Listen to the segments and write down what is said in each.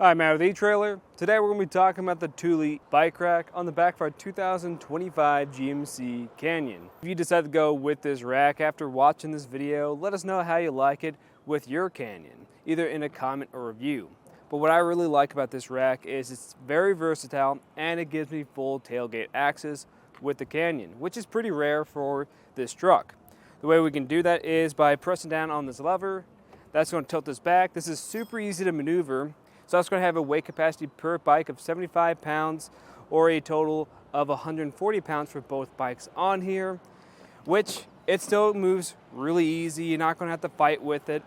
Hi, Matt with eTrailer. Today we're going to be talking about the Thule bike rack on the back of our 2025 GMC Canyon. If you decide to go with this rack after watching this video, let us know how you like it with your Canyon, either in a comment or review. But what I really like about this rack is it's very versatile and it gives me full tailgate access with the Canyon, which is pretty rare for this truck. The way we can do that is by pressing down on this lever. That's going to tilt this back. This is super easy to maneuver. So that's going to have a weight capacity per bike of 75 pounds or a total of 140 pounds for both bikes on here, which it still moves really easy. You're not going to have to fight with it.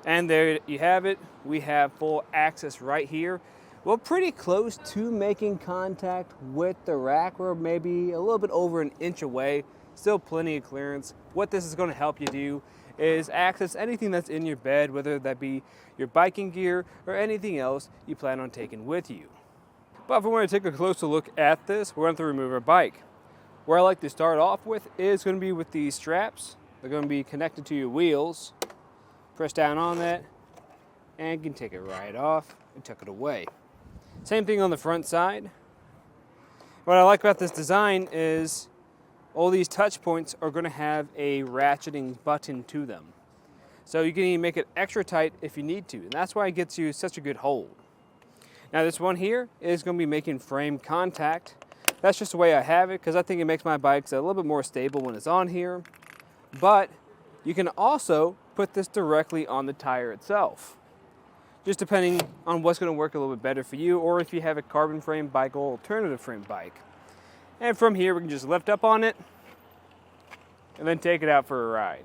And there you have it. We have full access right here. We're pretty close to making contact with the rack. We're maybe a little bit over an inch away. Still plenty of clearance. What this is going to help you do is access anything that's in your bed, whether that be your biking gear or anything else you plan on taking with you. But if we want to take a closer look at this, we're going to have to remove our bike. Where I like to start off with is going to be with these straps. They're going to be connected to your wheels. Press down on that and you can take it right off and tuck it away. Same thing on the front side. What I like about this design is all these touch points are going to have a ratcheting button to them. So you can even make it extra tight if you need to, and that's why it gets you such a good hold. Now this one here is going to be making frame contact. That's just the way I have it because I think it makes my bikes a little bit more stable when it's on here. But you can also put this directly on the tire itself, just depending on what's going to work a little bit better for you, or if you have a carbon frame bike or alternative frame bike. And from here, we can just lift up on it and then take it out for a ride.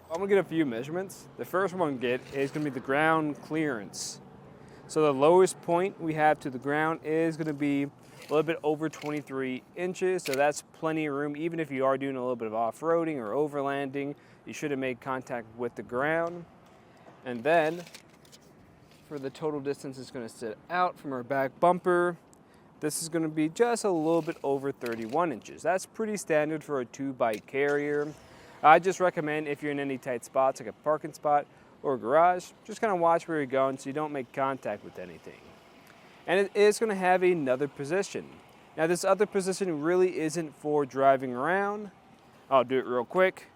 I'm gonna get a few measurements. The first one I'm gonna get is gonna be the ground clearance. So the lowest point we have to the ground is gonna be a little bit over 23 inches. So that's plenty of room. Even if you are doing a little bit of off-roading or overlanding, you should have made contact with the ground. And then for the total distance, it's gonna sit out from our back bumper. This is going to be just a little bit over 31 inches. That's pretty standard for a 2-bike carrier. I just recommend if you're in any tight spots, like a parking spot or a garage, just kind of watch where you're going so you don't make contact with anything. And it is going to have another position. Now this other position really isn't for driving around. I'll do it real quick.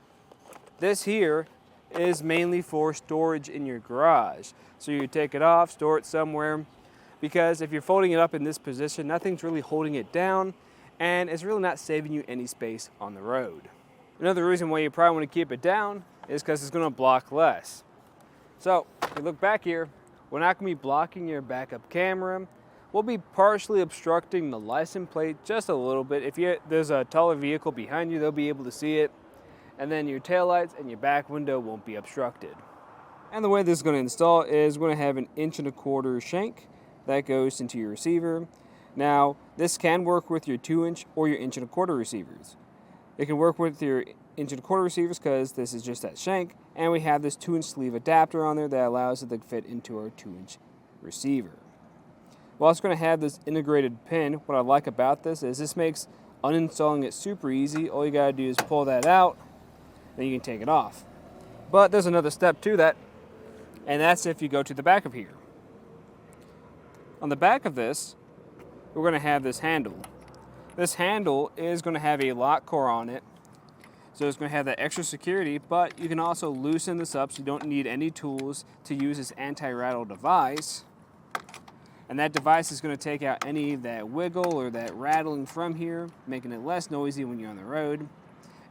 This here is mainly for storage in your garage. So you take it off, store it somewhere, because if you're folding it up in this position, nothing's really holding it down, and it's really not saving you any space on the road. Another reason why you probably want to keep it down is because it's going to block less. So, if you look back here, we're not going to be blocking your backup camera. We'll be partially obstructing the license plate just a little bit. If there's a taller vehicle behind you, they'll be able to see it, and then your taillights and your back window won't be obstructed. And the way this is going to install is we're going to have an 1.25 inch shank that goes into your receiver. Now, this can work with your 2-inch or your 1.25 inch receivers. It can work with your 1.25 inch receivers because this is just that shank, and we have this 2-inch sleeve adapter on there that allows it to fit into our 2-inch receiver. We're also going to have this integrated pin. What I like about this is this makes uninstalling it super easy. All you got to do is pull that out, then you can take it off. But there's another step to that, and that's if you go to the back of here. On the back of this, we're going to have this handle. This handle is going to have a lock core on it, so it's going to have that extra security, but you can also loosen this up so you don't need any tools to use this anti-rattle device. And that device is going to take out any of that wiggle or that rattling from here, making it less noisy when you're on the road.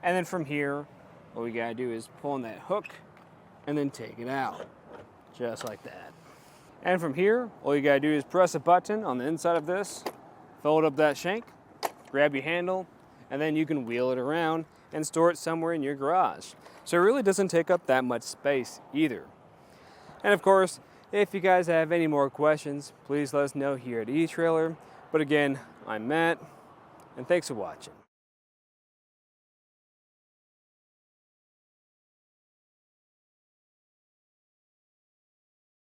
And then from here, all we got to do is pull on that hook and then take it out, just like that. And from here, all you gotta do is press a button on the inside of this, fold up that shank, grab your handle, and then you can wheel it around and store it somewhere in your garage. So it really doesn't take up that much space either. And of course, if you guys have any more questions, please let us know here at eTrailer. But again, I'm Matt, and thanks for watching.